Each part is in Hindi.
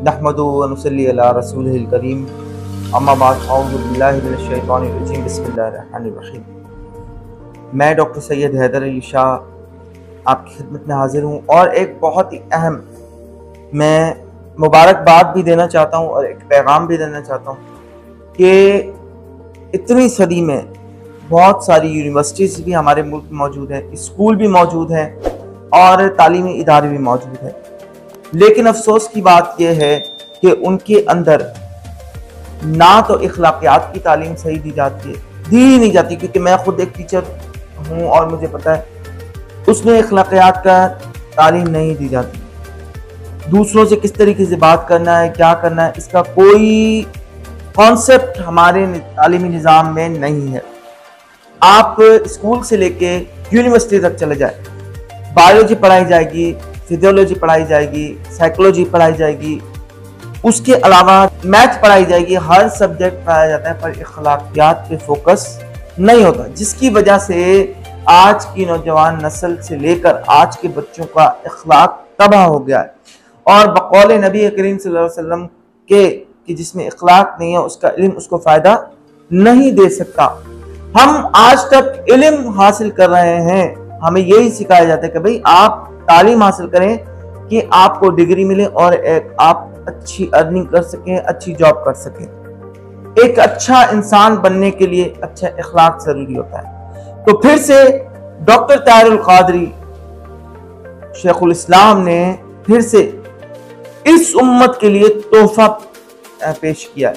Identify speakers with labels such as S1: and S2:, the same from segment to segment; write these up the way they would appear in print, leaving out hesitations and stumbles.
S1: नहमदुहु व नुसल्ली अला रसूलिहिल करीम अम्मा बाद अऊज़ु बिल्लाहि मिनश शैतानिर रजीम बिस्मिल्लाहिर रहमानिर रहीम। मैं डॉक्टर सैयद हैदर अली शाह आपकी खिदमत में हाजिर हूँ और एक बहुत ही अहम मैं मुबारकबाद भी देना चाहता हूँ और एक पैगाम भी देना चाहता हूँ कि इतनी सदी में बहुत सारी यूनिवर्सिटीज़ भी हमारे मुल्क में मौजूद हैं, स्कूल भी मौजूद हैं और तालीमी इदारे भी मौजूद हैं। लेकिन अफसोस की बात यह है कि उनके अंदर ना तो इखलाकियात की तालीम सही दी जाती है, दी ही नहीं जाती, क्योंकि मैं खुद एक टीचर हूँ और मुझे पता है उसमें इखलाकियात का तालीम नहीं दी जाती। दूसरों से किस तरीके से बात करना है, क्या करना है, इसका कोई कॉन्सेप्ट हमारे तालीमी निज़ाम में नहीं है। आप स्कूल से लेके यूनिवर्सिटी तक चले जाए, बायोलॉजी पढ़ाई जाएगी, फिजियोलॉजी पढ़ाई जाएगी, साइकोलॉजी पढ़ाई जाएगी, उसके अलावा मैथ पढ़ाई जाएगी, हर सब्जेक्ट पढ़ाया जाता है, पर इखलाकियात पे फोकस नहीं होता, जिसकी वजह से आज की नौजवान नस्ल से लेकर आज के बच्चों का इखलाक तबाह हो गया है। और बकौल नबी करीम सल्लल्लाहु अलैहि वसल्लम के कि जिसमें इखलाक नहीं है उसका इल्म उसको फ़ायदा नहीं दे सकता। हम आज तक इल्म हासिल कर रहे हैं, हमें यही सिखाया जाता है कि भाई आप तालीम हासिल करें कि आपको डिग्री मिले और आप अच्छी अर्निंग कर सकें, अच्छी जॉब कर सकें। एक अच्छा इंसान बनने के लिए अच्छा इखलाक जरूरी होता है। तो फिर से डॉक्टर ताहिरुल क़ादरी शेखुल इस्लाम ने फिर से इस उम्मत के लिए तोहफा पेश किया है।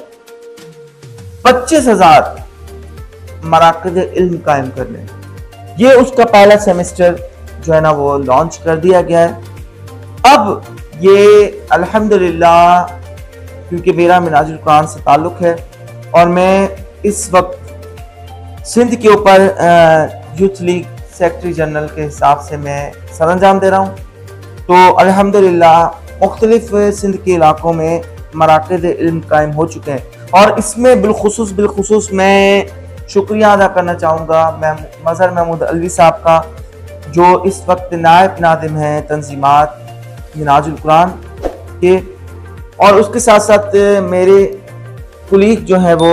S1: 25,000 मराकज़ इल्म कायम करने, ये उसका पहला सेमेस्टर जो है ना वो लॉन्च कर दिया गया है। अब ये अल्हम्दुलिल्लाह, क्योंकि मेरा मिनाजुल कुरान से ताल्लुक़ है और मैं इस वक्त सिंध के ऊपर यूथ लीग सेक्रेटरी जनरल के हिसाब से मैं सरअंजाम दे रहा हूँ, तो अल्हम्दुलिल्लाह मुख्तलिफ सिंध के इलाकों में मराकज़ इल्म कायम हो चुके हैं। और इसमें बिलखुसूस मैं शुक्रिया अदा करना चाहूँगा मज़हर महमूद अलवी साहब का, जो इस वक्त नायब नादिम हैं तंजीमात मिनाजुल कुरान के, और उसके साथ साथ मेरे कुलीग जो है वो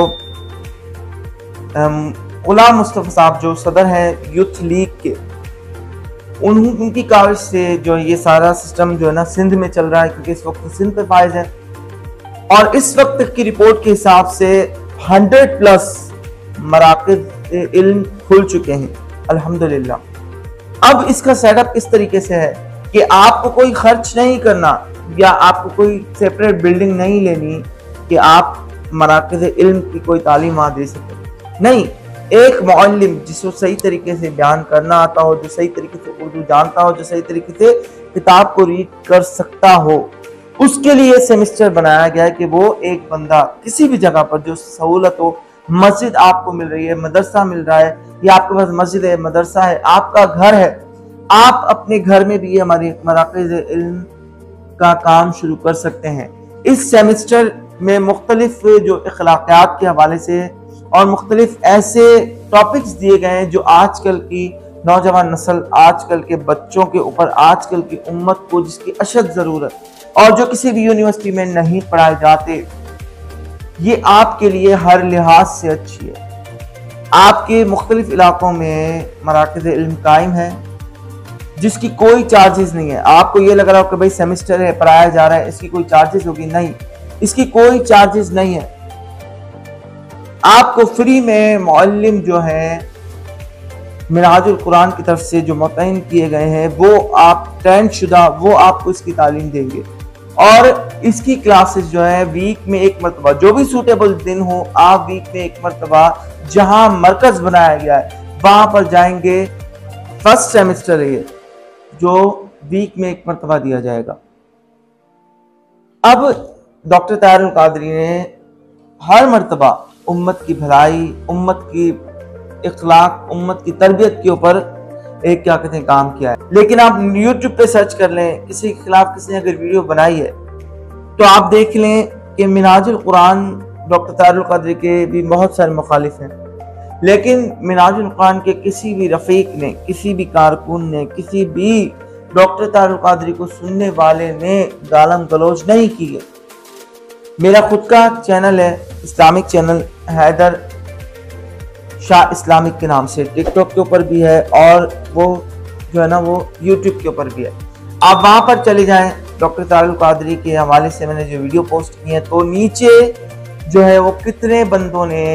S1: गुलाम मुस्तफ़ा साहब जो सदर हैं यूथ लीग के, उनकी काविश से जो ये सारा सिस्टम जो है ना सिंध में चल रहा है, क्योंकि इस वक्त सिंध पे फायज है। और इस वक्त तक की रिपोर्ट के हिसाब से 100+ मराकज़ इल्म खुल चुके हैं अल्हम्दुलिल्लाह। अब इसका सेटअप इस तरीके से है कि आपको कोई खर्च नहीं करना या आपको कोई सेपरेट बिल्डिंग नहीं लेनी कि आप मराकज़ इल्म की कोई तालीम वहाँ दे सकें। नहीं, एक मुअल्लिम जिसको सही तरीके से बयान करना आता हो, जो सही तरीके से उर्दू जानता हो, जो सही तरीके से किताब को रीड कर सकता हो, उसके लिए सेमेस्टर बनाया गया है कि वो एक बंदा किसी भी जगह पर जो सहूलत हो, मस्जिद आपको मिल रही है, मदरसा मिल रहा है, या आपके पास मस्जिद है, मदरसा है, आपका घर है, आप अपने घर में भी हमारे मराकज़ इल्म का काम शुरू कर सकते हैं। इस सेमेस्टर में मुख्तलिफ जो इखलाकियात के हवाले से और मुख्तलिफ ऐसे टॉपिक्स दिए गए हैं जो आजकल की नौजवान नस्ल, आजकल के बच्चों के ऊपर, आजकल की उम्मत को जिसकी अशद ज़रूरत और जो किसी भी यूनिवर्सिटी में नहीं पढ़ाए जाते, ये आपके लिए हर लिहाज से अच्छी है। आपके मुख्तलिफ इलाकों में मराकज़ इल्म कायम है जिसकी कोई चार्जेस नहीं है। आपको ये लग रहा हो कि भाई सेमेस्टर है, पढ़ाया जा रहा है, इसकी कोई चार्जेस होगी, नहीं, इसकी कोई चार्जेस नहीं है। आपको फ्री में मुअल्लिम जो है मिनाजुल कुरान की तरफ से जो मुतयन किए गए हैं, वो आप ट्रेंड शुदा, वो आपको इसकी तालीम देंगे। और इसकी क्लासेस जो है वीक में एक मरतबा, जो भी सूटेबल दिन हो, आप वीक में एक मरतबा जहां मरकज बनाया गया है वहां पर जाएंगे। फर्स्ट सेमेस्टर है जो वीक में एक मरतबा दिया जाएगा। अब डॉक्टर ताहिरुल क़ादरी ने हर मरतबा उम्मत की भलाई, उम्मत की इखलाक, उम्मत की तरबियत के ऊपर एक क्या कहते हैं काम किया है। लेकिन आप यूट्यूब पे सर्च कर लें, किसी के खिलाफ किसी ने अगर वीडियो बनाई है तो आप देख लें कि मिनाजुल कुरान डॉक्टर ताहिरुल क़ादरी के भी बहुत सारे मुखालिफ हैं, लेकिन मिनाजुल कुरान के किसी भी रफ़ीक ने, किसी भी कारकुन ने, किसी भी डॉक्टर ताहिरुल क़ादरी को सुनने वाले ने गालम गलौज नहीं की है। मेरा खुद का चैनल है, Islamic channel Haider Shah Islamic के नाम से, टिकटॉक के ऊपर भी है और वो जो है ना वो यूट्यूब के ऊपर भी है। आप वहाँ पर चले जाएं। डॉक्टर तारुल कादरी के हवाले से मैंने जो वीडियो पोस्ट की है तो नीचे जो है वो कितने बंदों ने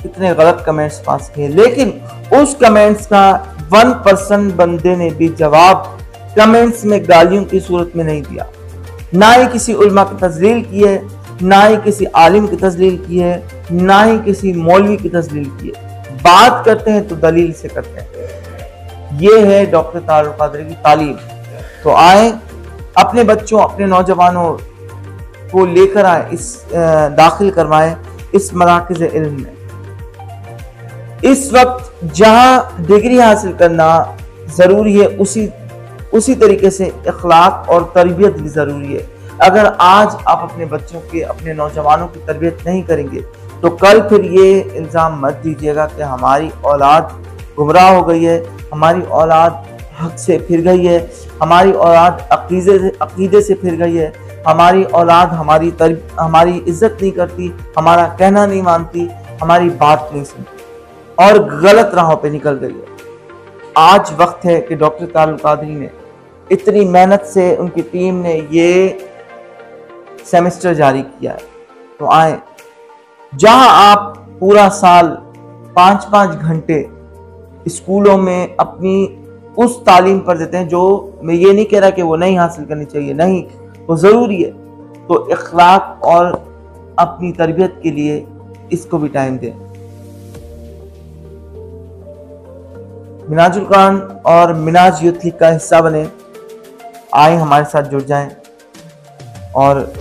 S1: कितने गलत कमेंट्स पास किए, लेकिन उस कमेंट्स का 1% बंदे ने भी जवाब कमेंट्स में गालियों की सूरत में नहीं दिया। ना ही किसी उलमा की तजलील की है, ना ही किसी आलिम की तजलील की है, ना ही किसी मौलवी की तजलील की है। बात करते हैं तो दलील से करते हैं। ये है डॉक्टर तारुल कादरी की तालीम। तो आए अपने बच्चों, अपने नौजवानों को लेकर आए, इस दाखिल करवाएं इस मराकिज़ इल्म में। इस वक्त जहां डिग्री हासिल करना जरूरी है, उसी तरीके से इखलाक और तरबियत भी जरूरी है। अगर आज आप अपने बच्चों के, अपने नौजवानों की तरबियत नहीं करेंगे तो कल फिर ये इल्ज़ाम मत दीजिएगा कि हमारी औलाद गुमराह हो गई है, हमारी औलाद हक से फिर गई है, हमारी औलाद अकीदे से फिर गई है, हमारी औलाद हमारी इज्जत नहीं करती, हमारा कहना नहीं मानती, हमारी बात नहीं सुनती और गलत राहों पे निकल गई है। आज वक्त है कि डॉक्टर तारुल कादरी ने इतनी मेहनत से, उनकी टीम ने ये सेमेस्टर जारी किया है। तो आए, जहां आप पूरा साल 5-5 घंटे स्कूलों में अपनी उस तालीम पर देते हैं, जो मैं ये नहीं कह रहा कि वो नहीं हासिल करनी चाहिए, नहीं, वो ज़रूरी है, तो इखलाक और अपनी तरबियत के लिए इसको भी टाइम दें। मिनाजुल कुरान और मिनाज यूथ लीग का हिस्सा बने, आए हमारे साथ जुड़ जाएं और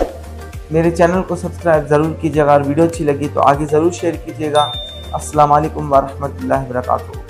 S1: मेरे चैनल को सब्सक्राइब ज़रूर कीजिएगा और वीडियो अच्छी लगी तो आगे ज़रूर शेयर कीजिएगा। अस्सलाम वालेकुम व रहमतुल्लाहि व बरकातुहू।